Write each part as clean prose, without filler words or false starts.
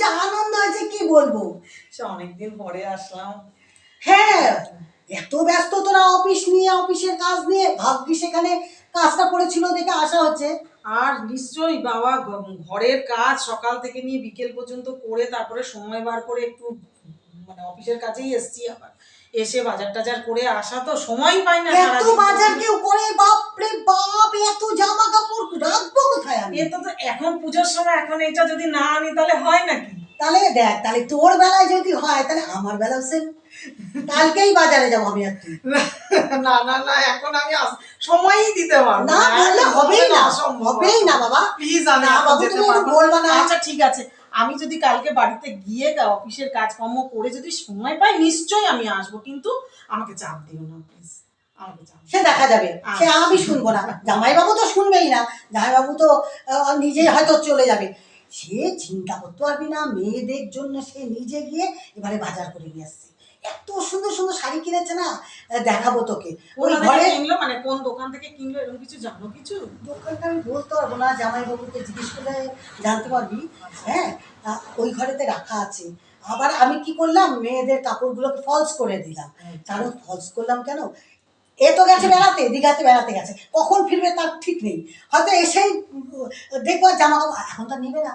যে আনন্দ হয়েছে কি বলবো। সে অনেকদিন পরে আসলাম। হ্যাঁ, এত ব্যস্ত তোরা অফিস নিয়ে, অফিসের কাজ নিয়ে, ভাগ্যি সেখানে কাজটা পড়েছিল দেখে আসা হচ্ছে। আর নিশ্চয়ই বাবা, ঘরের কাজ সকাল থেকে নিয়ে বিকেল পর্যন্ত করে তারপরে সময় বার করে একটু মানে অফিসের কাজেই এসছি, আবার এসে বাজার টাজার করে আসা তো সময় পাই না। এত বাজার কেউ করে? বাপরে বাপ, এত জামা কাপড় রাখবো কোথায় আমি? এটা তো এখন পুজোর সময়, এখন এটা যদি না আনি তাহলে হয় নাকি? তাহলে দেখ, তাহলে তোর বেলায় যদি হয় তাহলে আমার বেলাও সেম। কালকেই বাজারে যাবো আমি আর তুই। না না না, এখন আমি সময়ই দিতে পারবো না, বললে হবেই না, হবেই না বাবা। প্লিজ, আমি যেতে পারবো না। আচ্ছা ঠিক আছে, আমি যদি কালকে বাড়িতে গিয়ে অফিসের কাজকর্ম করে যদি সময় পাই নিশ্চয়ই আমি আসবো, কিন্তু আমাকে চাপ দিও না প্লিজ, আমাকে চাপ। সে দেখা যাবে, সে আমি শুনবো না। জামাইবাবু তো শুনবেই না, জামাইবাবু তো নিজেই হয়তো চলে যাবে। সে চিন্তা করতে পারবি না, মেয়েদের জন্য সে নিজে গিয়ে এবারে বাজার করে নিয়ে আসছে। এত সুন্দর সুন্দর শাড়ি কিনেছে না, দেখাবো তোকে। ওই ঘরে কিনলো, মানে কোন দোকান থেকে কিনলো এরকম কিছু জানো? কিছু দোকানটা আমি বলতে পারবো না, জামাইবাবুকে জিজ্ঞেস করলে জানতে পারবি। হ্যাঁ, ওই ঘরেতে রাখা আছে। আবার আমি কি করলাম, মেয়েদের কাপড়গুলোকে ফলস করে দিলাম। কারণ ফলস করলাম কেন, এ তো গেছে বেড়াতে, দীঘাতে বেড়াতে গেছে, কখন ফিরবে তার ঠিক নেই। হয়তো এসেই দেখবো জামা কাপড় এখন তো নেবে না,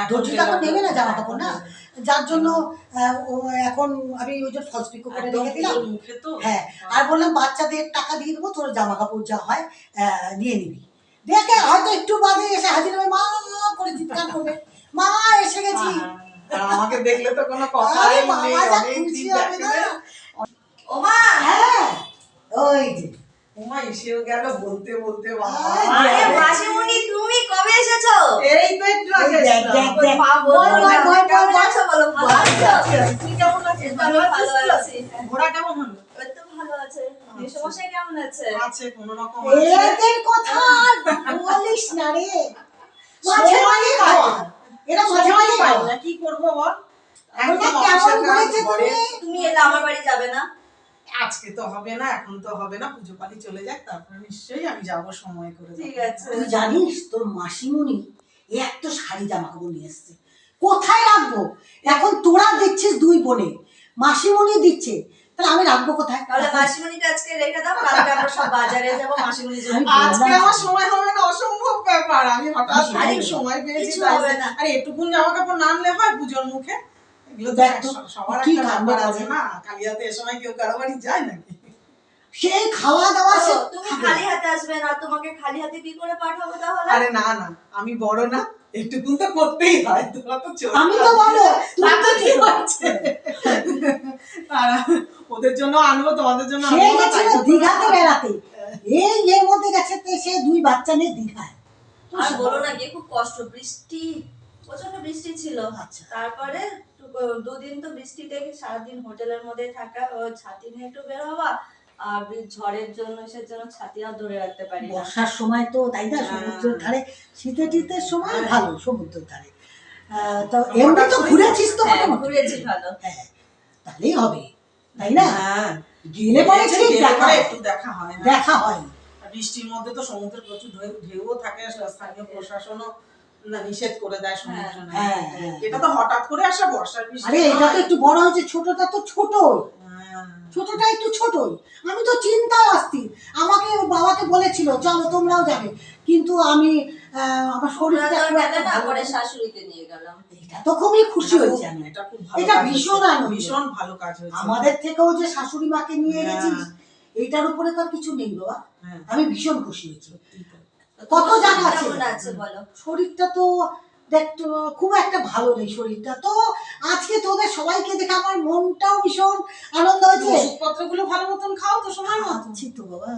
দর্জিটা তো নেবে না জামা কাপড় না, যার জন্য এখন আমি ওই জন্য ফলস পিকো করে রেখে দিলাম। হ্যাঁ, আর বললাম বাচ্চাদের টাকা দিয়ে দেবো, তোর জামা কাপড় যা হয় নিয়ে নিবি। দেখে হয়তো একটু বাদে এসে হাজির হবে, মা করে চিৎকার করবে, মা এসে গেছি। আমাকে দেখলে তো কোনো কথাই নেই, অনেক দিন দেখে। ওমা, হ্যাঁ ওই যে ওমা এসেও গেল বলতে বলতে। আরে মাসিমণি, তুমি কবে এসেছো? এই তো একটু আগে এসেছি। মা বললো না, কেমন আছো বলো? ভালো আছো? তুই কেমন আছিস? ভালো আছি। ঘোড়া কেমন হলো? ওই তো ভালো আছে। মেশোমশাই কেমন আছে? আছে কোনো রকম। এদের কথা আর বলিস না রে, মাঝে মাঝে খাওয়া, এরা মাঝে মাঝে পাই খাওয়া। না, কি করবো বল? ওটা কেমন করেছে তুমি? তুমি এলে আমার বাড়ি যাবে না? আজকে তো হবে না, এখন তো হবে না, পুজো পালি চলে যাক, তারপরে নিশ্চয়ই আমি যাবো সময় করে। ঠিক আছে। তুই জানিস তোর মাসিমণি এত শাড়ি জামা কাপড় নিয়ে এসছে, কোথায় রাখবো? এখন তোরা দিচ্ছিস দুই বোনে, মাসিমণি দিচ্ছে, তাহলে আমি রাখবো কোথায়? তাহলে মাসিমণিকে আজকে রেখে দাও, কালকে আমরা সব বাজারে যাবো মাসিমণির জন্য। আজকে আমার সময় হবে না, অসম্ভব ব্যাপার। আমি হঠাৎ করে সময় পেয়েছি, কিছু হবে না। আরে এটুকুন জামা কাপড় না আনলে হয় পুজোর মুখে? এগুলো তো সবার একটা ব্যাপার আছে না, কালিয়াতে এ সময় কেউ কারো বাড়ি যায় নাকি? সেই খাওয়া দাওয়া সে তুমি খালি হাতে আসবে না, তোমাকে খালি হাতে কি করে পাঠাবো তাহলে? আরে না না, আমি বড় না, একটুকুন তো করতেই হয়। তোরা তো ছোট, আমি তো বলো তুই তো কি হচ্ছে? ওদের জন্য আনবো, তোমাদের জন্য সে গেছিল দীঘাতে বেড়াতে, এই এর মধ্যে গেছে সে দুই বাচ্চা নিয়ে দীঘায়। আর বলো না, গিয়ে খুব কষ্ট, বৃষ্টি, প্রচন্ড বৃষ্টি ছিল। আচ্ছা। তারপরে দুদিন তো বৃষ্টিতে সারাদিন হোটেলের মধ্যে থাকা, ছাতি নিয়ে একটু বের হওয়া, আর ঝড়ের জন্য ছাতিও ধরে রাখতে পারি না। বর্ষার সময় তো তাই না, সমুদ্রের ধারে, শীতে টিতের সময় ভালো সমুদ্রের ধারে। তো এমনি তো ঘুরেছিস তো? ঘুরেছি ভালো। হ্যাঁ, তাহলেই হবে তাই না? গেলে পরে ঠিক একটু দেখা হয়, দেখা হয়। বৃষ্টির মধ্যে তো সমুদ্রের প্রচুর ঢেউও থাকে, স্থানীয় প্রশাসনও নিষেধ করে দেয় সমুদ্রে। এটা তো হঠাৎ করে আসা বর্ষার বৃষ্টি। আরে এটা তো একটু বড় হয়েছে, ছোটটা তো ছোটই, ছোটটা একটু ছোটই। আমি তো চিন্তায় অস্থির, আমাকে বাবাকে বলেছিল চলো তোমরাও যাবে, কিন্তু আমি আমার শরীরটা পরে শাশুড়িকে নিয়ে গেলাম। এটা তো খুবই খুশি হয়েছি আমি, এটা ভীষণ আনন্দ, ভীষণ ভালো কাজ হয়েছে। আমাদের থেকেও যে শাশুড়ি মাকে নিয়ে গেছিস এইটার উপরে তো আর কিছু নেই বাবা, আমি ভীষণ খুশি হয়েছি। কত জানা আছে বলো? শরীরটা তো দেখ খুব একটা ভালো নেই শরীরটা, তো আজকে তোদের সবাইকে দেখে আমার মনটাও ভীষণ আনন্দ হয়েছে। ওষুধপত্রগুলো ভালো মতন খাও তো সময় মতো? খাচ্ছি তো বাবা,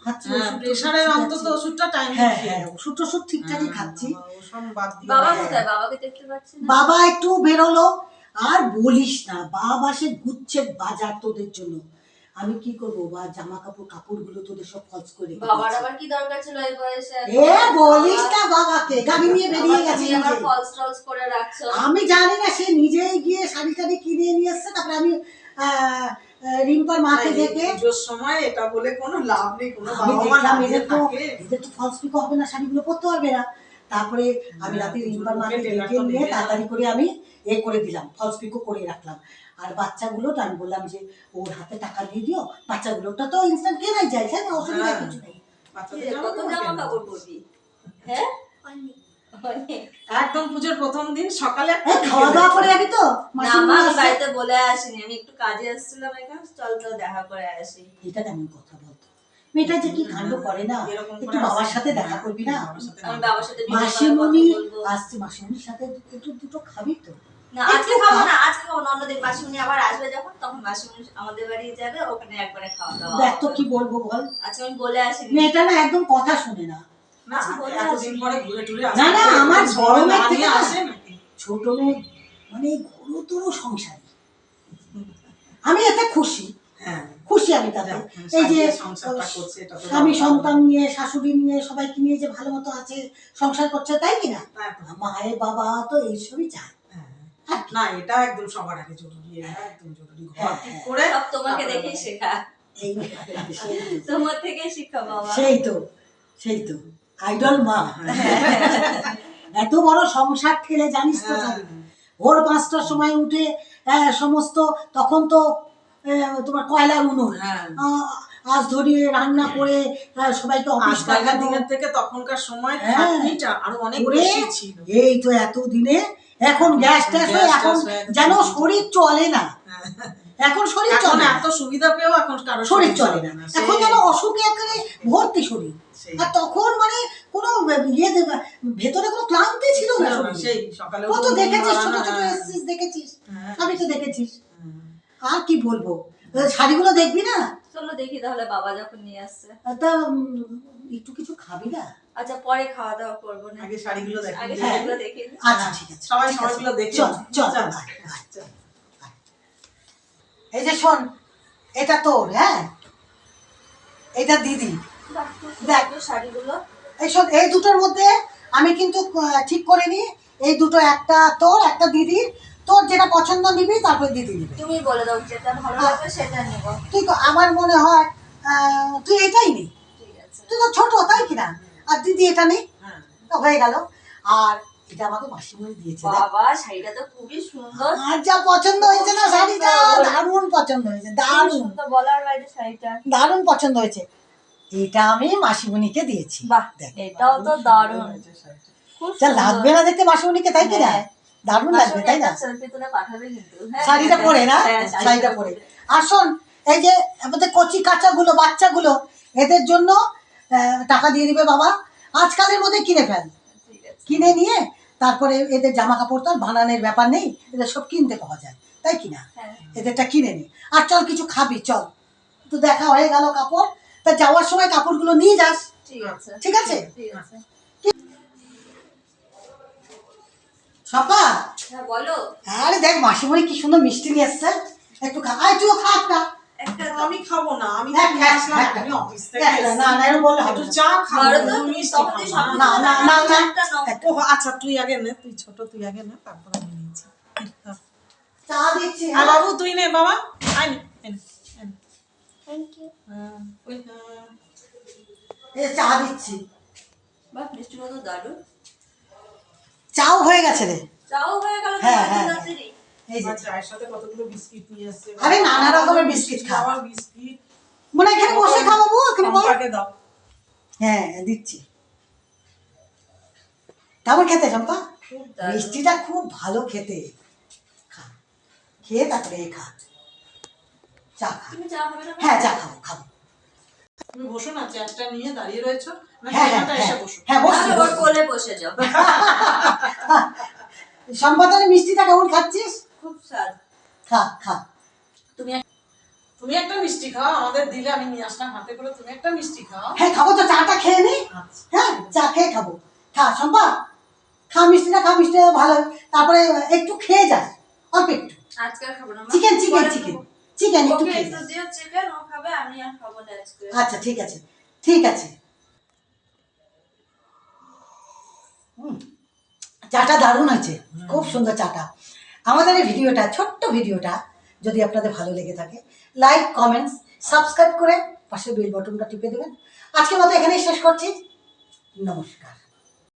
খাচ্ছি, প্রেসারের অন্তত ওষুধটা টাইম হ্যাঁ হ্যাঁ, ওষুধ ঠিকঠাকই খাচ্ছি। বাবা কোথায়? বাবাকে দেখতে পাচ্ছি না। বাবা একটু বেরোলো। আর বলিস না, বাবা সে গুচ্ছের বাজার তোদের জন্য। আমি কি করবো বা, জামা কাপড়গুলো তোদের সব ফলস করে বাবার আবার কি দরকার ছিল এই বয়সে? বলিস না, বাবাকে গাড়ি নিয়ে বেরিয়ে গেছে, ফলস টলস করে রাখছো। আমি জানি না, সে নিজেই গিয়ে শাড়ি টাড়ি কিনে নিয়ে এসছে। তারপরে আমি রিম্পার মাকে দেখে, পুজোর সময় এটা বলে কোনো লাভ নেই, কোনো এদের তো ফলস পিকো হবে না, শাড়িগুলো পরতে পারবে না। তারপরে আমি রাতে রিম্পার মাকে ডেকে নিয়ে তাড়াতাড়ি করে আমি করে দিলাম, ফলস পিকও করে রাখলাম। আর বাচ্চাগুলোটা আমি বললাম যে ওর হাতে টাকা দিয়ে দিও, বাচ্চাগুলোটা তো ইনস্ট্যান্ট কেনাই যায়, তাই না? অসুবিধা কিছু নেই। কত জামা কাপড় পরবি? হ্যাঁ একদম পুজোর প্রথম দিন সকালে খাওয়া দাওয়া করে যাবি তো? না মা, আমি বাড়িতে বলে আসিনি, আমি একটু কাজে এসেছিলাম এখানে, চল তো দেখা করে আসি। এটা কেমন কথা বলতো? মেয়েটা যে কি কাণ্ড করে না, একটু বাবার সাথে দেখা করবি না? আমি বাবার সাথে মাসিমণি আসছে, মাসিমণির সাথে একটু দুটো খাবি তো? না আজকে খাবো না, আজকে খাবো না, অন্যদিন মাসিমণি আবার আসবে যখন, তখন মাসিমণি আমাদের বাড়ি যাবে, ওখানে একবারে খাওয়া দাওয়া। দেখ তো কি বলবো বল, আজকে আমি বলে আসিনি। মেয়েটা না একদম কথা শুনে না। না এতদিন পরে ঘুরে টুরে আসে না না, আমার বড় মেয়ে না থেকে আসে নাকি? ছোট মেয়ে মানে গুরুতর সংসারী। আমি এতে খুশি, হ্যাঁ খুশি আমি তাতে। এই যে সংসারটা করছে, এটা তো স্বামী সন্তান নিয়ে, শাশুড়ি নিয়ে, সবাইকে নিয়ে যে ভালো মতো আছে, সংসার করছে, তাই কিনা? মায়ের বাবা তো এইসবই চায়। না এটা একদম সবার আগে জরুরি, একদম জরুরি। ঘর ঠিক করে সব তোমাকে দেখেই শেখা, এই তোমার থেকে শিক্ষা বাবা। সেই তো, সেই তো আইডল মা। এত বড় সংসার ঠেলে, জানিস তো জানি, ভোর 5টার সময় উঠে সমস্ত, তখন তো তোমার কয়লার উনুন, আজ ধরিয়ে রান্না করে সবাইকে অফিস আগের দিনের থেকে তখনকার সময় খাটনিটা আরো অনেক বেশি ছিল। এই তো এত দিনে এখন গ্যাস ট্যাস হয়ে এখন যেন শরীর চলে না, এখন শরীর চলে না, এত সুবিধা পেয়েও এখন কারো শরীর চলে না, এখন যেন অসুখে একেবারে ভর্তি শরীর। আর তখন মানে কোনো ইয়ে ভেতরে কোনো ক্লান্তি ছিল না শরীরে। সেই সকালে কত দেখেছিস, ছোট ছোট এসেছিস, দেখেছিস, আমি তো দেখেছিস। আর কি বলবো, শাড়িগুলো দেখবি না? চলো দেখি তাহলে, বাবা যখন নিয়ে আসছে। তা একটু কিছু খাবি না? আচ্ছা পরে খাওয়া দাওয়া করবো না, আগে শাড়িগুলো দেখি। আগে শাড়িগুলো দেখি। আচ্ছা ঠিক আছে, সবাই শাড়িগুলো দেখি। চল চল। এই যে শোন, এটা তোর, হ্যাঁ এটা দিদি, দেখ শাড়িগুলো এই শোন, এই দুটোর মধ্যে আমি কিন্তু ঠিক করে নি, এই দুটো, একটা তোর একটা দিদির, তোর যেটা পছন্দ নিবি তারপরে দিদি নিবি। তুমি বলে দাও যেটা ভালো লাগবে সেটা নিব। তুই আমার মনে হয় তুই এটাই নি, ঠিক আছে। তুই তো ছোট, তাই কিনা? আর দিদি এটা নেই, হয়ে গেল। আর এটা আমাকে মাসিমণি দিয়েছে। বাবা শাড়িটা তো খুবই সুন্দর, আর যা পছন্দ হয়েছে না শাড়িটা, দারুণ পছন্দ হয়েছে, দারুণ সুন্দর, বলার বাইরে শাড়িটা দারুণ পছন্দ হয়েছে। এটা আমি মাসিমণিকে দিয়েছি। বাহ, দেখ এটাও তো দারুণ, খুব যা সুন্দর। লাগবে না দেখতে মাসিমণিকে, তাই কিনা? দারুণ লাগবে, তাই না? সেলফি তুলে পাঠাবে কিন্তু, শাড়িটা পরে না, হ্যাঁ, শাড়িটা পরে। আর শোন, এই যে আমাদের কচি কাঁচাগুলো, বাচ্চাগুলো, এদের জন্য টাকা দিয়ে দিবে বাবা, আজকালের মধ্যে কিনে ফেল, ঠিক আছে। কিনে নিয়ে তারপরে এদের জামা কাপড় তো আর বানানোর ব্যাপার নেই, এদের সব কিনতে পাওয়া যায়, তাই কিনা? হ্যাঁ। এদেরটা কিনে নি। আর চল কিছু খাবি, চল, তো দেখা হয়ে গেল কাপড়, তা যাওয়ার সময় কাপড়গুলো নিয়ে যাস, ঠিক আছে ঠিক আছে? ঠিক আছে। সপা, হ্যাঁ বলো। আরে দেখ মাসিমণি কি সুন্দর মিষ্টি নিয়ে এসছে, একটু খা, আয় তুইও খা একটা। একটা আমি খাবো না, আমি আসলাম এখনই অফিস থেকে। না না, এরকম বললে হবে একটু না। চা খাবো, ধরো তো, তুমি মিষ্টি তখনই খাবো সব না। না না না না, একটা নাও। ও আচ্ছা তুই আগে নে, তুই ছোট, তুই আগে নে, তারপর আমি নিয়েছি। চা দিচ্ছি। আর বাবু তুই নে বাবা, আয় নে, এই নে, এই নে। Thank you. এই চা দিচ্ছি। বাহ, মিষ্টিটা তো দারুণ। চাও হয়ে গেছে রে। চাও হয়ে গেল, হ্যাঁ, তোমার হ্যাঁ, তাড়াতাড়ি। এই যে আর চায়ের সাথে কতগুলো বিস্কিট নিয়ে এসেছে। আরে নানা রকমের বিস্কিট খা। আমার বিস্কিট মনে হয় এখানে বসে খাবো, এখানে বল। চম্পাকে দাও। হ্যাঁ দিচ্ছি। কেমন খেতে চম্পা? খুব দারুণ। মিষ্টিটা খুব ভালো খেতে, খা, খেয়ে তারপরে খা, চা খা। তুমি চা খাবে না? হ্যাঁ চা খাবো, খাবো। তুমি বসো না, চেয়ারটা নিয়ে দাঁড়িয়ে রয়েছো না, হ্যাঁ হ্যাঁ চেয়ারটা এসে বসো। হ্যাঁ বসছি, তাহলে ওর কোলে বসে যাও। সম্পাদনের মিষ্টিটা কেমন খাচ্ছিস? খুব স্বাদ। খা খা। তুমি একটা মিষ্টি খাও, আমাদের দিলে আমি নিয়ে আসলাম হাতে করে, তুমি একটা মিষ্টি খাও। হ্যাঁ খাবো তো, চাটা খেয়ে নি। আচ্ছা। হ্যাঁ চা খেয়ে খাবো, খা সম্পা, খা মিষ্টিটা, খা মিষ্টিটা ভালো, তারপরে একটু খেয়ে যাস, অল্প একটু। আজকে আর খাবো না মা। চিকেন চিকেন পরে চিকেন খাবো। চিকেন একটু ওকে খেয়ে একটু যাস। দিও চিকেন, ও খাবে, আমি আর খাবো না আজকে। আচ্ছা ঠিক আছে, ঠিক আছে। চাটা দারুণ হয়েছে, খুব সুন্দর চাটা। আমাদের এই ভিডিওটা, ছোট্ট ভিডিওটা যদি আপনাদের ভালো লেগে থাকে, লাইক কমেন্টস সাবস্ক্রাইব করে পাশে বেল বাটনটা টিপে দেবেন। আজকের মতো এখানেই শেষ করছি, নমস্কার।